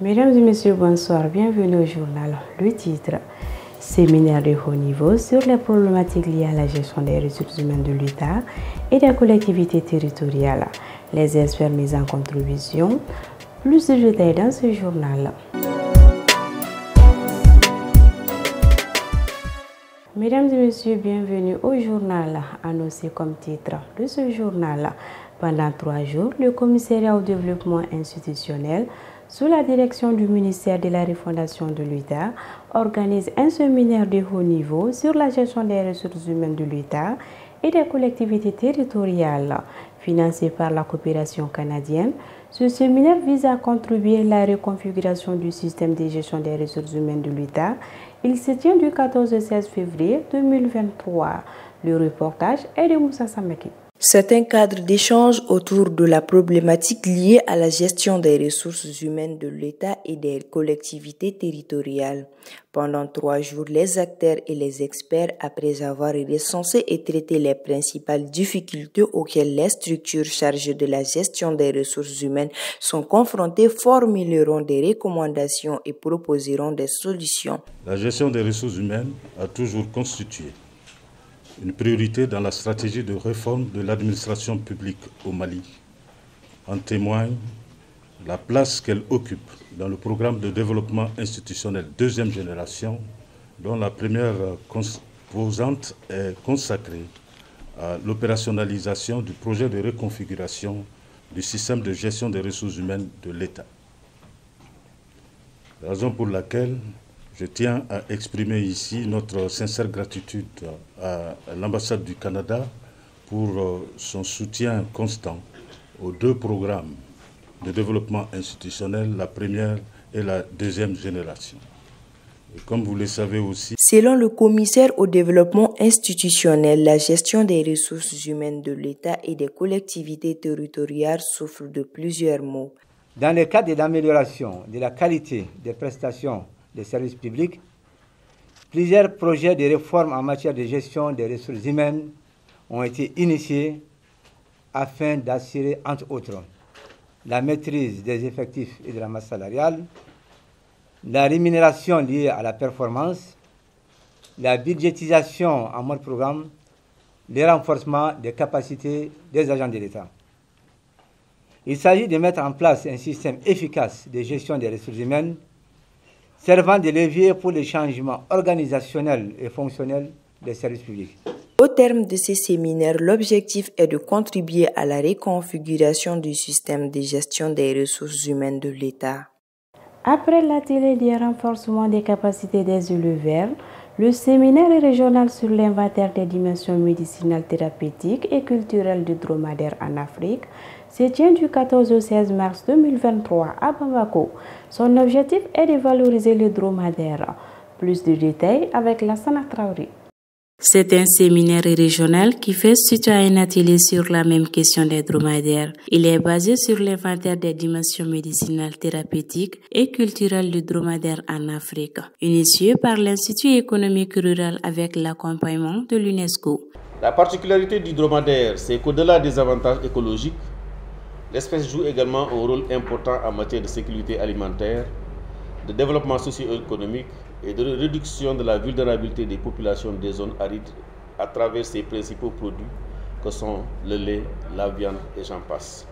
Mesdames et messieurs, bonsoir. Bienvenue au journal. Le titre, séminaire de haut niveau sur les problématiques liées à la gestion des ressources humaines de l'État et des collectivités territoriales. Les experts mis en contribution. Plus de détails dans ce journal. Mesdames et messieurs, bienvenue au journal annoncé comme titre de ce journal. Pendant 3 jours, le commissariat au développement institutionnel, sous la direction du ministère de la Refondation de l'État, organise un séminaire de haut niveau sur la gestion des ressources humaines de l'État et des collectivités territoriales. Financé par la coopération canadienne, ce séminaire vise à contribuer à la reconfiguration du système de gestion des ressources humaines de l'État. Il se tient du 14 au 16 février 2023. Le reportage est de Moussa Samaki. C'est un cadre d'échange autour de la problématique liée à la gestion des ressources humaines de l'État et des collectivités territoriales. Pendant 3 jours, les acteurs et les experts, après avoir recensé et traité les principales difficultés auxquelles les structures chargées de la gestion des ressources humaines sont confrontées, formuleront des recommandations et proposeront des solutions. La gestion des ressources humaines a toujours constitué une priorité dans la stratégie de réforme de l'administration publique au Mali. En témoigne la place qu'elle occupe dans le programme de développement institutionnel deuxième génération, dont la première composante est consacrée à l'opérationnalisation du projet de reconfiguration du système de gestion des ressources humaines de l'État. Raison pour laquelle je tiens à exprimer ici notre sincère gratitude à l'ambassade du Canada pour son soutien constant aux 2 programmes de développement institutionnel, la première et la deuxième génération. Et comme vous le savez aussi, selon le commissaire au développement institutionnel, la gestion des ressources humaines de l'État et des collectivités territoriales souffre de plusieurs maux. Dans le cadre de l'amélioration de la qualité des prestations des services publics, plusieurs projets de réforme en matière de gestion des ressources humaines ont été initiés afin d'assurer, entre autres, la maîtrise des effectifs et de la masse salariale, la rémunération liée à la performance, la budgétisation en mode programme, le renforcement des capacités des agents de l'État. Il s'agit de mettre en place un système efficace de gestion des ressources humaines servant de levier pour les changements organisationnels et fonctionnels des services publics. Au terme de ces séminaires, l'objectif est de contribuer à la reconfiguration du système de gestion des ressources humaines de l'État. Après l'atelier de renforcement des capacités des îles verts, le séminaire régional sur l'inventaire des dimensions médicinales, thérapeutiques et culturelles du dromadaire en Afrique se tient du 14 au 16 mars 2023 à Bamako. Son objectif est de valoriser le dromadaire. Plus de détails avec Lassana Traoré. C'est un séminaire régional qui fait suite à un atelier sur la même question des dromadaires. Il est basé sur l'inventaire des dimensions médicinales, thérapeutiques et culturelles du dromadaire en Afrique, initié par l'Institut économique rural avec l'accompagnement de l'UNESCO. La particularité du dromadaire, c'est qu'au-delà des avantages écologiques, l'espèce joue également un rôle important en matière de sécurité alimentaire, de développement socio-économique et de réduction de la vulnérabilité des populations des zones arides à travers ses principaux produits que sont le lait, la viande et j'en passe.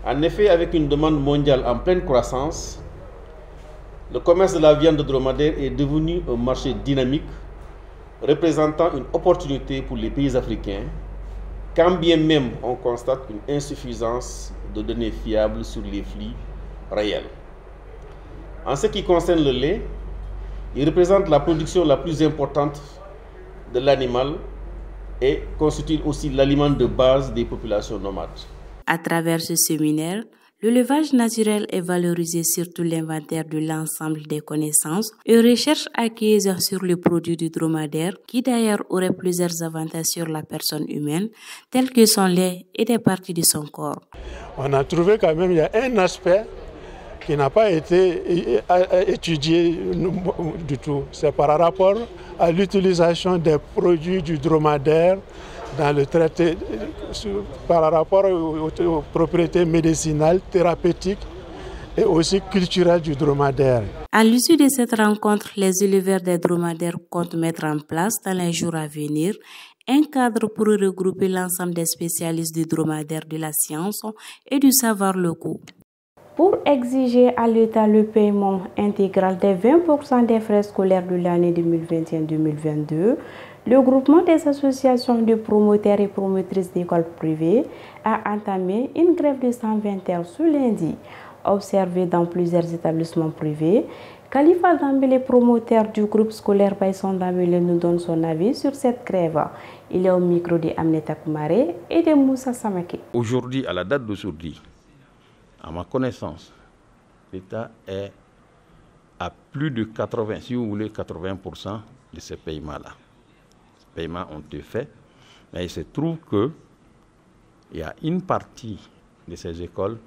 En effet, avec une demande mondiale en pleine croissance, le commerce de la viande dromadaire est devenu un marché dynamique représentant une opportunité pour les pays africains, quand bien même on constate une insuffisance de données fiables sur les flux réels. En ce qui concerne le lait, il représente la production la plus importante de l'animal et constitue aussi l'aliment de base des populations nomades. À travers ce séminaire, l'élevage naturel est valorisé sur tout l'inventaire de l'ensemble des connaissances et recherches acquises sur le produit du dromadaire qui d'ailleurs aurait plusieurs avantages sur la personne humaine, tels que son lait et des parties de son corps. On a trouvé quand même qu'il y a un aspect qui n'a pas été étudié du tout. C'est par rapport à l'utilisation des produits du dromadaire dans le traité, par rapport aux propriétés médicinales, thérapeutiques et aussi culturelle du dromadaire. À l'issue de cette rencontre, les éleveurs des dromadaires comptent mettre en place dans les jours à venir un cadre pour regrouper l'ensemble des spécialistes du dromadaire, de la science et du savoir locaux. Pour exiger à l'État le paiement intégral des 20% des frais scolaires de l'année 2021-2022, le groupement des associations de promoteurs et promotrices d'écoles privées a entamé une grève de 120 heures ce lundi. Observé dans plusieurs établissements privés, Khalifa Dambélé, promoteur du groupe scolaire Baïson Dambélé, nous donne son avis sur cette grève. Il est au micro de Aminata Koumare et de Moussa Samake. Aujourd'hui, à la date d'aujourd'hui, à ma connaissance, l'État est à plus de 80, si vous voulez, 80% de ces paiements-là. Ces paiements ont été faits, mais il se trouve qu'il y a une partie de ces écoles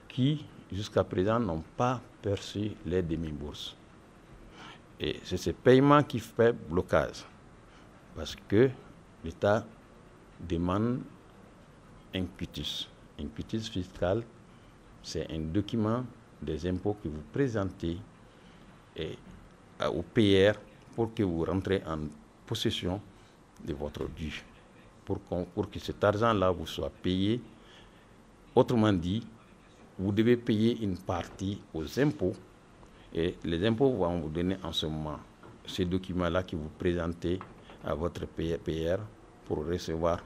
qui, jusqu'à présent, n'ont pas perçu les demi-bourses. Et c'est ce paiement qui fait blocage, parce que l'État demande un quitus. Un quitus fiscal, c'est un document des impôts que vous présentez au PR pour que vous rentrez en possession de votre dû, pour que cet argent-là vous soit payé. Autrement dit, vous devez payer une partie aux impôts et les impôts vont vous donner en ce moment ces documents-là que vous présentez à votre PR pour recevoir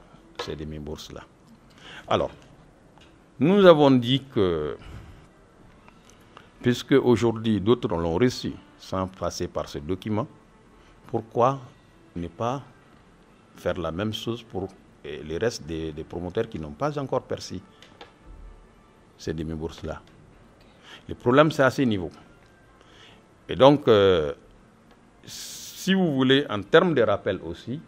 ces demi-bourses-là. Alors, nous avons dit que, puisque aujourd'hui d'autres l'ont reçu sans passer par ce document, pourquoi ne pas faire la même chose pour le reste des promoteurs qui n'ont pas encore perçu ces demi-bourses-là. Le problème, c'est à ce niveau. Et donc, si vous voulez, en termes de rappel aussi,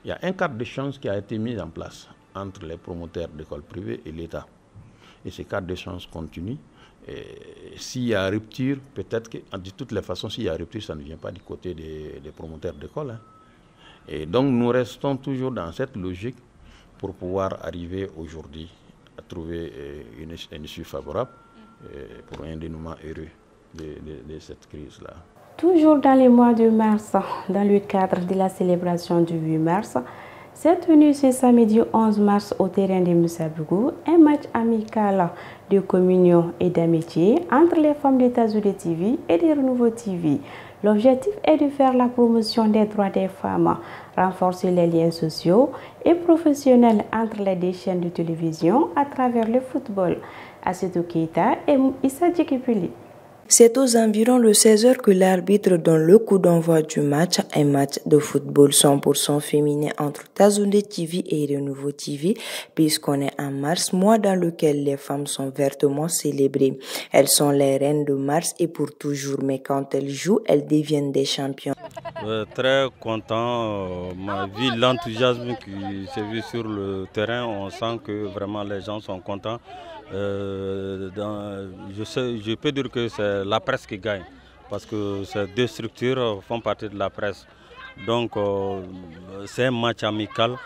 il y a un cadre d'échange qui a été mis en place entre les promoteurs d'écoles privées et l'État. Et ce cadre d'échange continue. S'il y a rupture, peut-être que, de toutes les façons, s'il y a rupture, ça ne vient pas du côté des promoteurs d'école. Hein. Et donc, nous restons toujours dans cette logique pour pouvoir arriver aujourd'hui à trouver une issue favorable pour un dénouement heureux de cette crise-là. Toujours dans les mois de mars, dans le cadre de la célébration du 8 mars, s'est tenu ce samedi 11 mars au terrain de Moussabougou un match amical de communion et d'amitié entre les femmes de Tazoudé TV et de Renouveau TV. L'objectif est de faire la promotion des droits des femmes, renforcer les liens sociaux et professionnels entre les deux chaînes de télévision à travers le football. Assetou Keita et Issa Djekipili. C'est aux environs de 16h que l'arbitre donne le coup d'envoi du match, un match de football 100% féminin entre Tazoundé TV et Renouveau TV, puisqu'on est en mars, mois dans lequel les femmes sont vertement célébrées. Elles sont les reines de mars et pour toujours, mais quand elles jouent, elles deviennent des champions. Très content, vu l'enthousiasme qui s'est vu sur le terrain, on sent que vraiment les gens sont contents. Je peux dire que c'est la presse qui gagne parce que ces deux structures font partie de la presse. Donc c'est un match amical,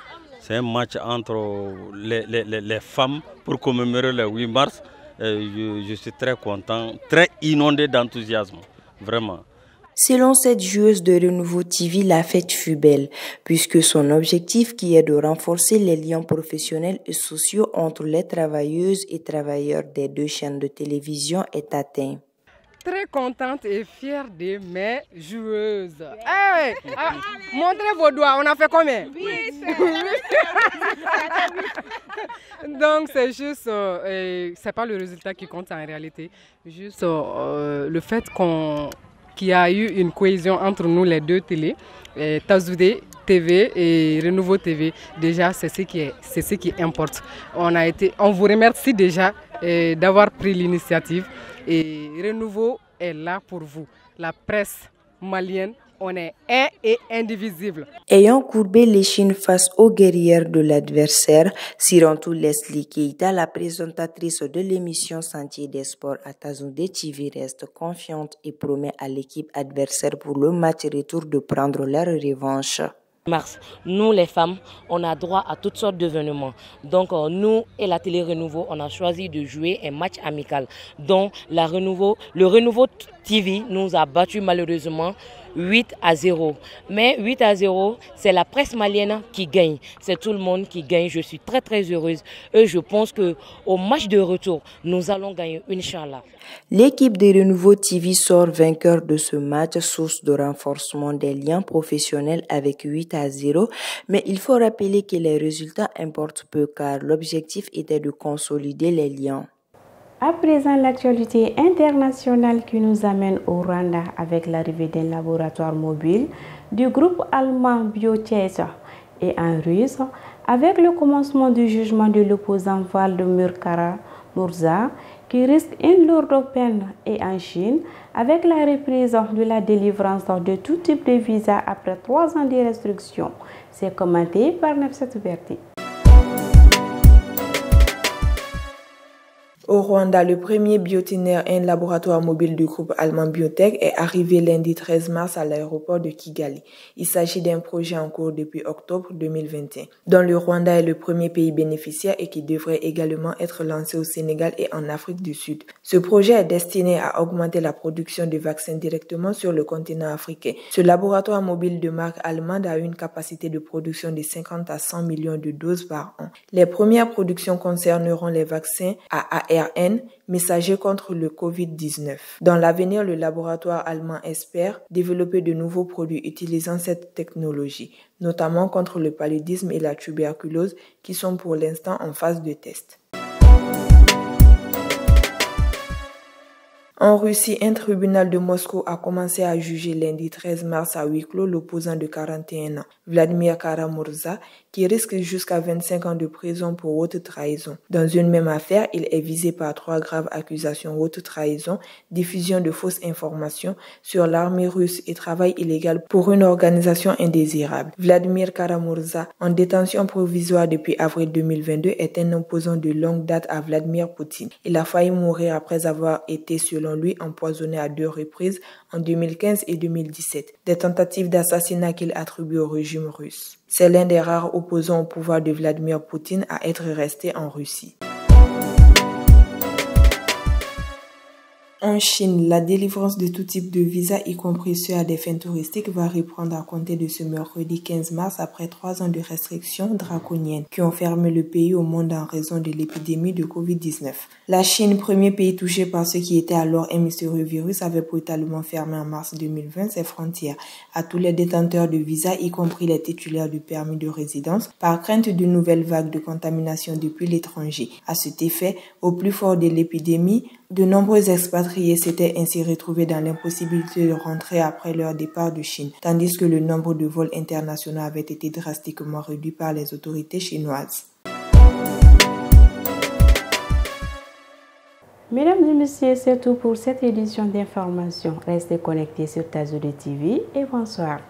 c'est un match entre les femmes pour commémorer le 8 mars. Je suis très content, très inondé d'enthousiasme, vraiment. Selon cette joueuse de Renouveau TV, la fête fut belle, puisque son objectif qui est de renforcer les liens professionnels et sociaux entre les travailleuses et travailleurs des deux chaînes de télévision est atteint. Très contente et fière de mes joueuses. Hey, montrez vos doigts, on a fait combien? Oui. Donc c'est juste, c'est pas le résultat qui compte en réalité, juste le fait qu'il y a eu une cohésion entre nous les deux télés, Tazoudé TV et Renouveau TV. Déjà, c'est ce qui importe. On vous remercie déjà d'avoir pris l'initiative. Et Renouveau est là pour vous. La presse malienne, on est un et indivisible. Ayant courbé l'échine face aux guerrières de l'adversaire, Sirantou Leslie Keita, la présentatrice de l'émission Sentier des Sports à Tazoundé TV, reste confiante et promet à l'équipe adversaire pour le match retour de prendre leur revanche. mars, nous les femmes, on a droit à toutes sortes d'événements. Donc nous et la Télé Renouveau, on a choisi de jouer un match amical. Donc le Renouveau TV nous a battu malheureusement 8-0. Mais 8-0, c'est la presse malienne qui gagne. C'est tout le monde qui gagne. Je suis très très heureuse. Et je pense qu'au match de retour, nous allons gagner, Inch'Allah. L'équipe de Renouveau TV sort vainqueur de ce match, source de renforcement des liens professionnels avec 8-0. Mais il faut rappeler que les résultats importent peu car l'objectif était de consolider les liens. À présent, l'actualité internationale qui nous amène au Rwanda avec l'arrivée d'un laboratoire mobile du groupe allemand Biotech et en russe, avec le commencement du jugement de l'opposant Vladimir Kara-Murza qui risque une lourde peine, et en Chine, avec la reprise de la délivrance de tout type de visa après 3 ans de restrictions. C'est commenté par Nafsat Berti. Au Rwanda, le premier bioténaire, un laboratoire mobile du groupe allemand Biotech, est arrivé lundi 13 mars à l'aéroport de Kigali. Il s'agit d'un projet en cours depuis octobre 2021, dont le Rwanda est le premier pays bénéficiaire et qui devrait également être lancé au Sénégal et en Afrique du Sud. Ce projet est destiné à augmenter la production de vaccins directement sur le continent africain. Ce laboratoire mobile de marque allemande a une capacité de production de 50 à 100 millions de doses par an. Les premières productions concerneront les vaccins à ARN, messager contre le Covid-19. Dans l'avenir, le laboratoire allemand espère développer de nouveaux produits utilisant cette technologie, notamment contre le paludisme et la tuberculose, qui sont pour l'instant en phase de test. En Russie, un tribunal de Moscou a commencé à juger lundi 13 mars à huis clos l'opposant de 41 ans, Vladimir Kara-Murza, qui risque jusqu'à 25 ans de prison pour haute trahison. Dans une même affaire, il est visé par 3 graves accusations: haute trahison, diffusion de fausses informations sur l'armée russe et travail illégal pour une organisation indésirable. Vladimir Kara-Murza, en détention provisoire depuis avril 2022, est un opposant de longue date à Vladimir Poutine. Il a failli mourir après avoir été, selon lui, empoisonné à 2 reprises en 2015 et 2017, des tentatives d'assassinat qu'il attribue au régime russe. C'est l'un des rares opposants au pouvoir de Vladimir Poutine à être resté en Russie. En Chine, la délivrance de tout type de visas, y compris ceux à des fins touristiques, va reprendre à compter de ce mercredi 15 mars après 3 ans de restrictions draconiennes qui ont fermé le pays au monde en raison de l'épidémie de Covid-19. La Chine, premier pays touché par ce qui était alors un mystérieux virus, avait brutalement fermé en mars 2020 ses frontières à tous les détenteurs de visas, y compris les titulaires du permis de résidence, par crainte d'une nouvelle vague de contamination depuis l'étranger. À cet effet, au plus fort de l'épidémie, de nombreux expatriés s'étaient ainsi retrouvés dans l'impossibilité de rentrer après leur départ de Chine, tandis que le nombre de vols internationaux avait été drastiquement réduit par les autorités chinoises. Mesdames et messieurs, c'est tout pour cette édition d'information. Restez connectés sur Tazoude TV et bonsoir.